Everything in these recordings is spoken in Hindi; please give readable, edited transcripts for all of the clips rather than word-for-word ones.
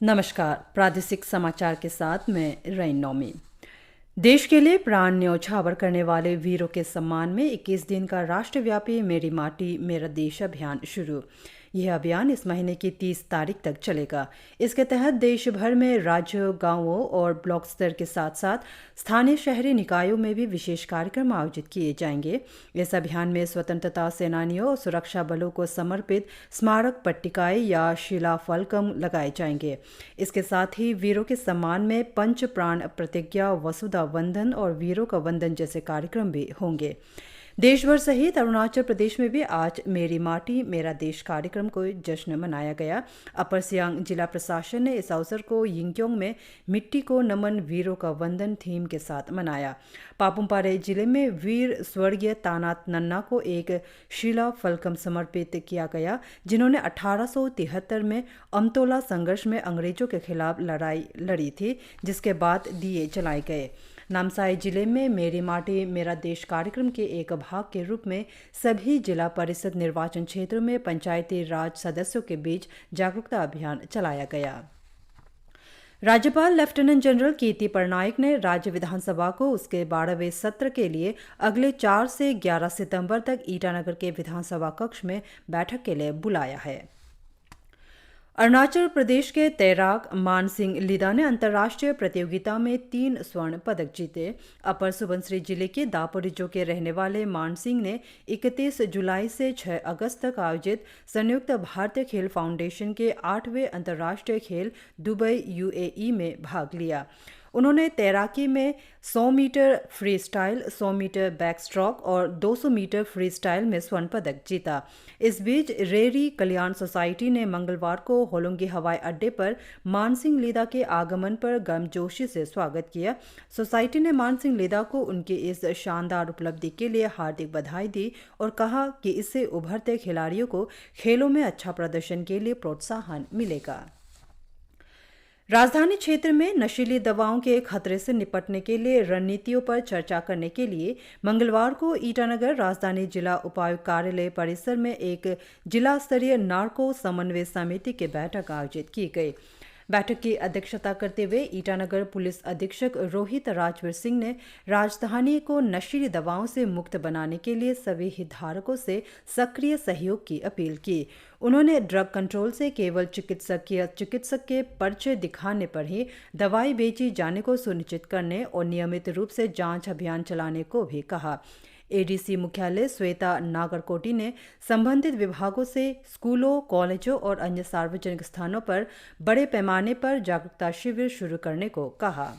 नमस्कार। प्रादेशिक समाचार के साथ मैं रईन नौमी। देश के लिए प्राण न्यौछावर करने वाले वीरों के सम्मान में 21 दिन का राष्ट्रव्यापी मेरी माटी मेरा देश अभियान शुरू। यह अभियान इस महीने की 30 तारीख तक चलेगा। इसके तहत देश भर में राज्यों, गांवों और ब्लॉक स्तर के साथ साथ स्थानीय शहरी निकायों में भी विशेष कार्यक्रम आयोजित किए जाएंगे। इस अभियान में स्वतंत्रता सेनानियों और सुरक्षा बलों को समर्पित स्मारक पट्टिकाएं या शिलाफलकम लगाए जाएंगे। इसके साथ ही वीरों के सम्मान में पंच प्राण प्रतिज्ञा, वसुधा वंदन और वीरों का वंदन जैसे कार्यक्रम भी होंगे। देशभर सहित अरुणाचल प्रदेश में भी आज मेरी माटी मेरा देश कार्यक्रम को जश्न मनाया गया। अपर सियांग जिला प्रशासन ने इस अवसर को यिंगक्योंग में मिट्टी को नमन वीरों का वंदन थीम के साथ मनाया। पापुमपारे जिले में वीर स्वर्गीय तानात नन्ना को एक शिला फलकम समर्पित किया गया, जिन्होंने 1873 में अमतोला संघर्ष में अंग्रेजों के खिलाफ लड़ाई लड़ी थी, जिसके बाद दिए जलाए गए। नामसाई जिले में मेरी माटी मेरा देश कार्यक्रम के एक भाग के रूप में सभी जिला परिषद निर्वाचन क्षेत्रों में पंचायती राज सदस्यों के बीच जागरूकता अभियान चलाया गया। राज्यपाल लेफ्टिनेंट जनरल कीर्ति पटनायक ने राज्य विधानसभा को उसके 12वें सत्र के लिए अगले 4 से 11 सितंबर तक ईटानगर के विधानसभा कक्ष में बैठक के लिए बुलाया है। अरुणाचल प्रदेश के तैराक मान सिंह लीदा ने अंतर्राष्ट्रीय प्रतियोगिता में 3 स्वर्ण पदक जीते। अपर सुबनसिरी जिले के दापोरिजो के रहने वाले मान सिंह ने 31 जुलाई से 6 अगस्त तक आयोजित संयुक्त भारतीय खेल फाउंडेशन के 8वें अंतर्राष्ट्रीय खेल दुबई यूएई में भाग लिया। उन्होंने तैराकी में 100 metre freestyle, 100 metre backstroke और 200 मीटर फ्री स्टाइल में स्वर्ण पदक जीता। इस बीच रेरी कल्याण सोसाइटी ने मंगलवार को होलोंगी हवाई अड्डे पर मान सिंह लीदा के आगमन पर गर्मजोशी से स्वागत किया। सोसाइटी ने मान सिंह लीदा को उनकी इस शानदार उपलब्धि के लिए हार्दिक बधाई दी और कहा कि इससे उभरते खिलाड़ियों को खेलों में अच्छा प्रदर्शन के लिए प्रोत्साहन मिलेगा। राजधानी क्षेत्र में नशीली दवाओं के खतरे से निपटने के लिए रणनीतियों पर चर्चा करने के लिए मंगलवार को ईटानगर राजधानी जिला उपायुक्त कार्यालय परिसर में एक जिला स्तरीय नार्को समन्वय समिति की बैठक आयोजित की गई। बैठक की अध्यक्षता करते हुए ईटानगर पुलिस अधीक्षक रोहित राजवीर सिंह ने राजधानी को नशीली दवाओं से मुक्त बनाने के लिए सभी हितधारकों से सक्रिय सहयोग की अपील की। उन्होंने ड्रग कंट्रोल से केवल चिकित्सक के पर्चे दिखाने पर ही दवाई बेची जाने को सुनिश्चित करने और नियमित रूप से जांच अभियान चलाने को भी कहा। एडीसी मुख्यालय श्वेता नागरकोटी ने संबंधित विभागों से स्कूलों, कॉलेजों और अन्य सार्वजनिक स्थानों पर बड़े पैमाने पर जागरूकता शिविर शुरू करने को कहा।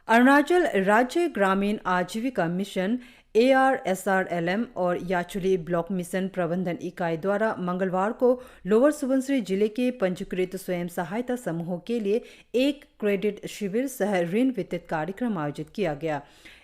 अरुणाचल राज्य ग्रामीण आजीविका मिशन ARSRLM और याचुली ब्लॉक मिशन प्रबंधन इकाई द्वारा मंगलवार को लोअर सुबनसिरी जिले के पंजीकृत स्वयं सहायता समूहों के लिए एक क्रेडिट शिविर सह ऋण वितरित कार्यक्रम आयोजित किया गया।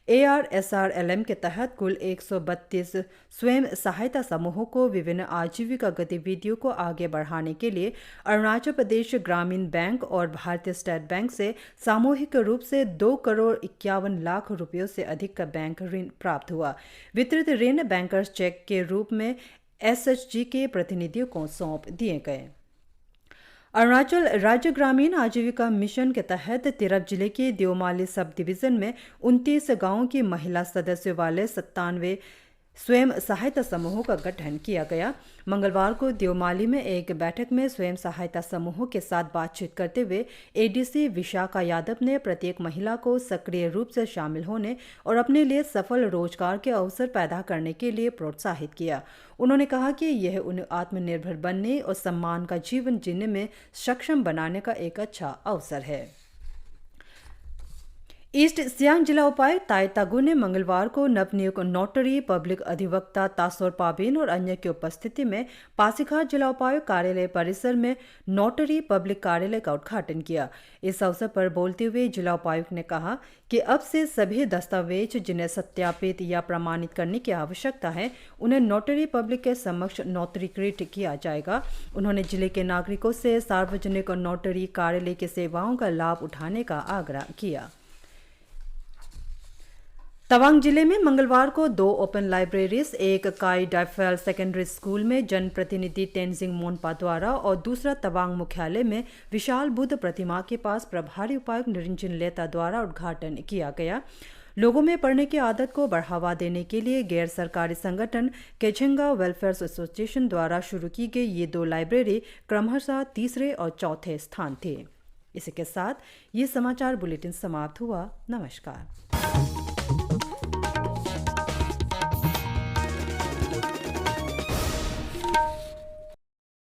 ARSRLM के तहत कुल 132 स्वयं सहायता समूहों को विभिन्न आजीविका गतिविधियों को आगे बढ़ाने के लिए अरुणाचल प्रदेश ग्रामीण बैंक और भारतीय स्टेट बैंक से सामूहिक रूप से 2 करोड़ 51 लाख रुपयों से अधिक का बैंक ऋण प्राप्त हुआ। वितरित ऋण बैंकर्स चेक के रूप में SHG के प्रतिनिधियों को सौंप दिए गए। अरुणाचल राज्य ग्रामीण आजीविका मिशन के तहत तिरप जिले के देओमाली सब डिवीजन में 29 गांवों की महिला सदस्यों वाले 97 स्वयं सहायता समूहों का गठन किया गया। मंगलवार को देओमाली में एक बैठक में स्वयं सहायता समूहों के साथ बातचीत करते हुए एडीसी विशाखा यादव ने प्रत्येक महिला को सक्रिय रूप से शामिल होने और अपने लिए सफल रोजगार के अवसर पैदा करने के लिए प्रोत्साहित किया। उन्होंने कहा कि यह उन्हें आत्मनिर्भर बनने और सम्मान का जीवन जीने में सक्षम बनाने का एक अच्छा अवसर है। ईस्ट सियांग जिला उपायुक्त ताई तागु ने मंगलवार को नवनियुक्त नोटरी पब्लिक अधिवक्ता तासोर पाबिन और अन्य की उपस्थिति में पासीघाट जिला उपायुक्त कार्यालय परिसर में नोटरी पब्लिक कार्यालय का उद्घाटन किया। इस अवसर पर बोलते हुए जिला उपायुक्त ने कहा कि अब से सभी दस्तावेज जिन्हें सत्यापित या प्रमाणित करने की आवश्यकता है, उन्हें नोटरी पब्लिक के समक्ष नोटरीकृत किया जाएगा। उन्होंने जिले के नागरिकों से सार्वजनिक नोटरी कार्यालय की सेवाओं का लाभ उठाने का आग्रह किया। तवांग जिले में मंगलवार को 2 ओपन लाइब्रेरीज, एक काई डाइफेल सेकेंडरी स्कूल में जनप्रतिनिधि तेनजिंग मोनपा द्वारा और दूसरा तवांग मुख्यालय में विशाल बुद्ध प्रतिमा के पास प्रभारी उपायुक्त निरंजन लेता द्वारा उद्घाटन किया गया। लोगों में पढ़ने की आदत को बढ़ावा देने के लिए गैर सरकारी संगठन केचेंगा वेलफेयर एसोसिएशन द्वारा शुरू की गई ये 2 लाइब्रेरी क्रमशः तीसरे और चौथे स्थान थे। इसी के साथ ये समाचार बुलेटिन समाप्त हुआ। नमस्कार।